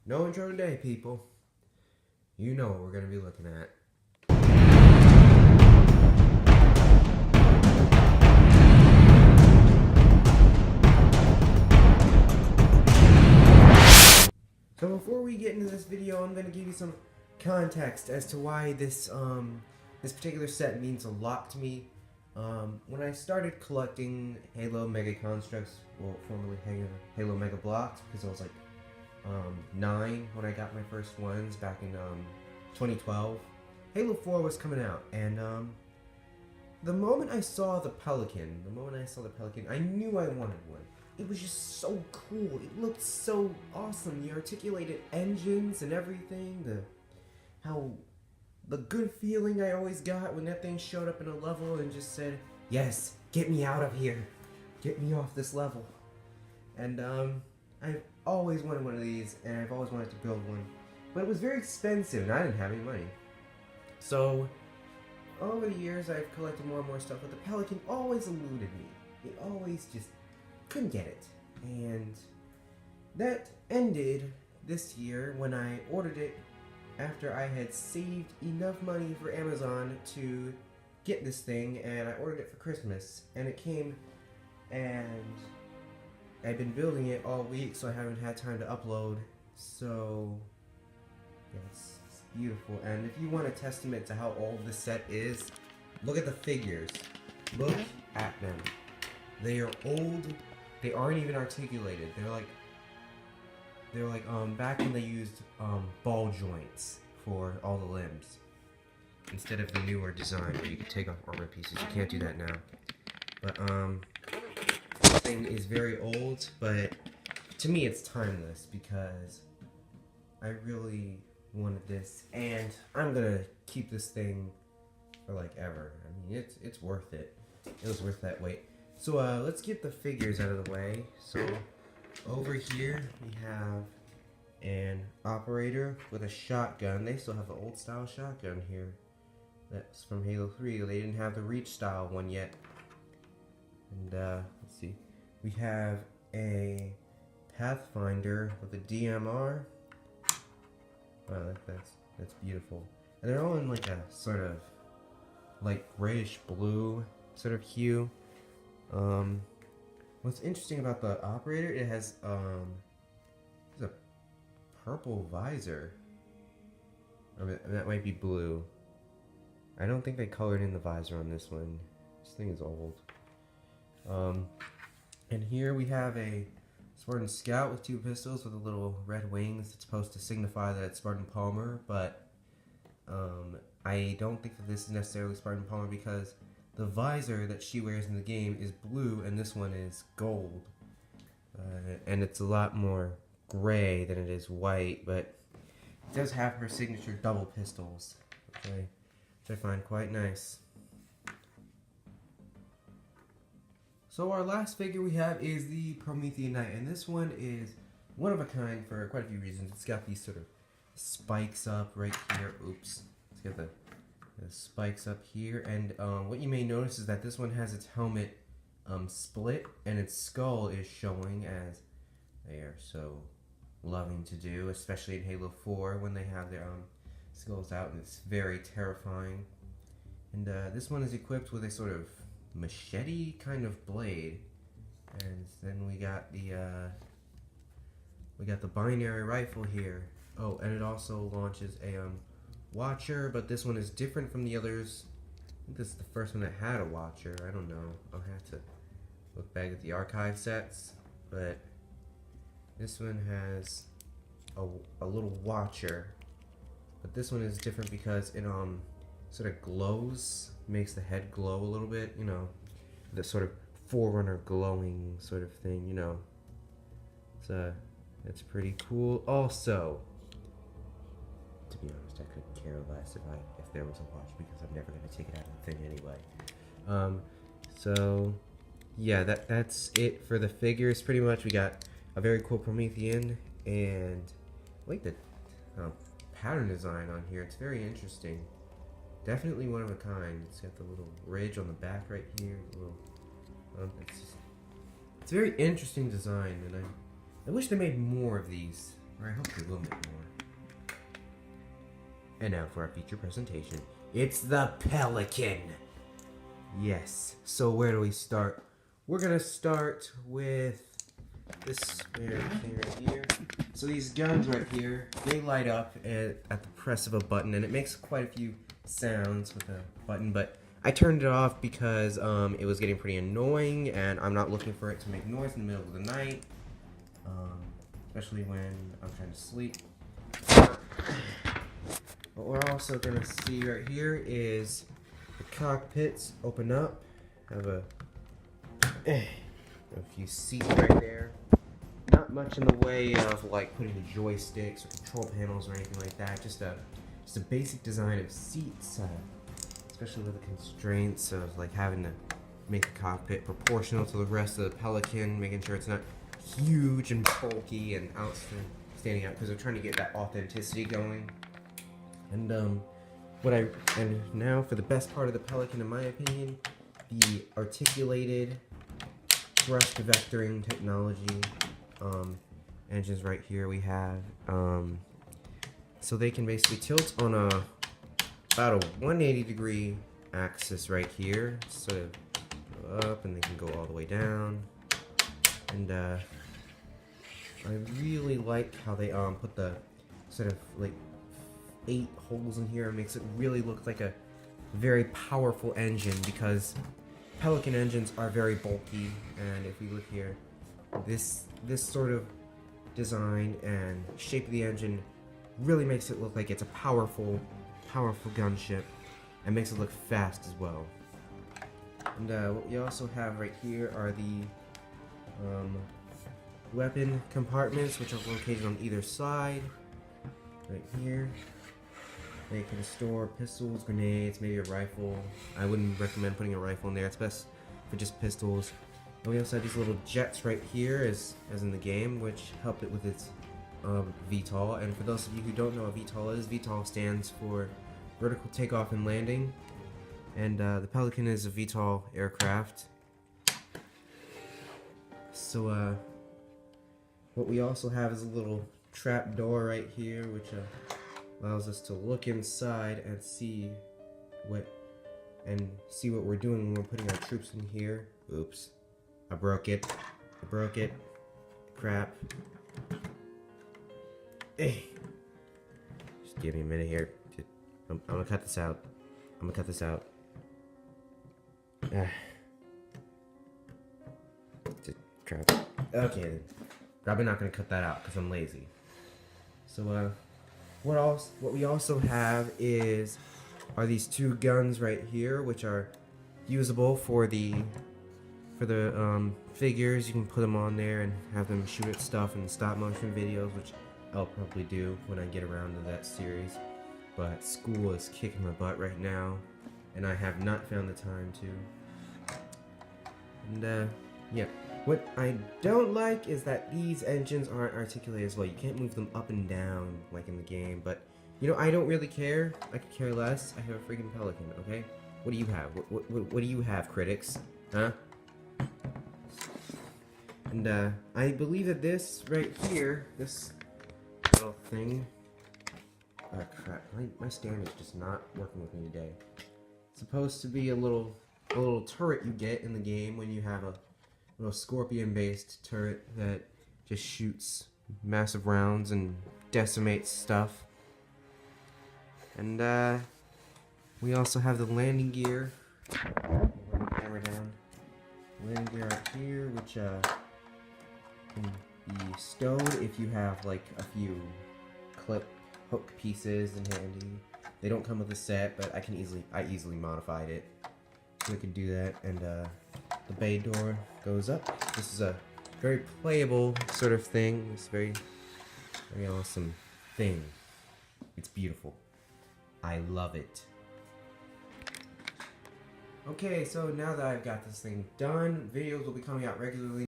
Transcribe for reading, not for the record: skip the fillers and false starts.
No intro today, people. You know what we're going to be looking at. So before we get into this video, I'm going to give you some context as to why this particular set means a lot to me. When I started collecting Halo Mega Constructs, well, formerly Halo Mega Blocks, because I was like 9 when I got my first ones back in 2012. Halo 4 was coming out, and the moment I saw the Pelican, I knew I wanted one. It was just so cool. It looked so awesome. The articulated engines and everything. The good feeling I always got when that thing showed up in a level and just said, "Yes, get me out of here. Get me off this level." And I've always wanted one of these, and I've always wanted to build one. But it was very expensive, and I didn't have any money. So, over the years, I've collected more and more stuff, but the Pelican always eluded me. It always just couldn't get it. And that ended this year when I ordered it after I had saved enough money for Amazon to get this thing, and I ordered it for Christmas, and it came, and I've been building it all week, so I haven't had time to upload. So yeah, it's beautiful. And if you want a testament to how old this set is, look at the figures. Look at them. They are old. They aren't even articulated. They're like back when they used ball joints for all the limbs instead of the newer design where you can take off armor pieces. You can't do that now. But this thing is very old, but to me it's timeless because I really wanted this, and I'm gonna keep this thing for like ever. I mean, it's worth it. It was worth that wait. So let's get the figures out of the way. So over here we have an operator with a shotgun. They still have the old style shotgun here. That's from Halo 3. They didn't have the Reach style one yet. And let's see. We have a Pathfinder with a DMR. Wow, that's beautiful. And they're all in like a sort of like grayish blue sort of hue. What's interesting about the operator, it has a purple visor. I mean, that might be blue. I don't think they colored in the visor on this one. This thing is old. And here we have a Spartan Scout with 2 pistols with a little red wings. It's supposed to signify that it's Spartan Palmer, but I don't think that this is necessarily Spartan Palmer because the visor that she wears in the game is blue and this one is gold. And it's a lot more gray than it is white, but it does have her signature double pistols, which I find quite nice. So our last figure we have is the Promethean Knight, and this one is one of a kind for quite a few reasons. It's got these sort of spikes up right here. Oops. It's got the spikes up here, and what you may notice is that this one has its helmet split, and its skull is showing, as they are so loving to do, especially in Halo 4 when they have their skulls out, and it's very terrifying. And this one is equipped with a sort of machete kind of blade, and then we got the binary rifle here. Oh, and it also launches a Watcher, but this one is different from the others. I think this is the first one that had a Watcher. I don't know. I'll have to look back at the archive sets, but this one has a little Watcher, but this one is different because it sort of glows, makes the head glow a little bit, you know, the sort of Forerunner glowing sort of thing, you know. It's pretty cool. Also, to be honest, I couldn't care less if there was a watch because I'm never gonna take it out of the thing anyway. So yeah, that's it for the figures. Pretty much, we got a very cool Promethean, and I like the pattern design on here. It's very interesting. Definitely one of a kind. It's got the little ridge on the back right here. The little, it's a very interesting design, and I wish they made more of these. Or I hope a little bit more. And now for our feature presentation. It's the Pelican! Yes, so where do we start? We're gonna start with this thing right here. So these guns right here, they light up at the press of a button, and it makes quite a few sounds with a button, but I turned it off because it was getting pretty annoying, and I'm not looking for it to make noise in the middle of the night, especially when I'm trying to sleep. What we're also going to see right here is the cockpits open up, have a few seats right there. Not much in the way of like putting joysticks or control panels or anything like that. Just a basic design of seats, especially with the constraints of like having to make the cockpit proportional to the rest of the Pelican, making sure it's not huge and bulky and standing out because they're trying to get that authenticity going. And and now for the best part of the Pelican, in my opinion, the articulated thrust vectoring technology. Engines right here we have, so they can basically tilt on about a 180 degree axis right here, sort of go up, and they can go all the way down. And I really like how they put the sort of like 8 holes in here. It makes it really look like a very powerful engine, because Pelican engines are very bulky, and if we look here, this sort of design and shape of the engine really makes it look like it's a powerful gunship, and makes it look fast as well. And what we also have right here are the weapon compartments, which are located on either side. Right here, they can store pistols, grenades, maybe a rifle. I wouldn't recommend putting a rifle in there. It's best for just pistols. And we also have these little jets right here, as in the game, which help it with its VTOL. And for those of you who don't know what VTOL is, VTOL stands for vertical takeoff and landing. And the Pelican is a VTOL aircraft. So what we also have is a little trap door right here, which allows us to look inside and see what we're doing when we're putting our troops in here. Oops. I broke it. Crap. Just give me a minute here. I'm gonna cut this out. Crap. Okay then. Probably not gonna cut that out because I'm lazy. So what we also have are these 2 guns right here, which are usable for the figures. You can put them on there and have them shoot at stuff in stop motion videos, which I'll probably do when I get around to that series. But school is kicking my butt right now, and I have not found the time to. And yeah, what I don't like is that these engines aren't articulated as well. You can't move them up and down like in the game, but you know, I don't really care. I could care less. I have a freaking Pelican, okay? What do you have? What do you have, critics? Huh? And I believe that this right here, this little thing, crap, my stand is just not working with me today. It's supposed to be a little turret you get in the game when you have a little scorpion-based turret that just shoots massive rounds and decimates stuff. And we also have the landing gear. Run the camera down. Landing gear up here, which can be stowed if you have like a few clip hook pieces in handy. They don't come with a set, but I easily modified it, so I could do that. And the bay door goes up. This is a very playable sort of thing. It's very awesome thing. It's beautiful. I love it. Okay, so now that I've got this thing done, videos will be coming out regularly.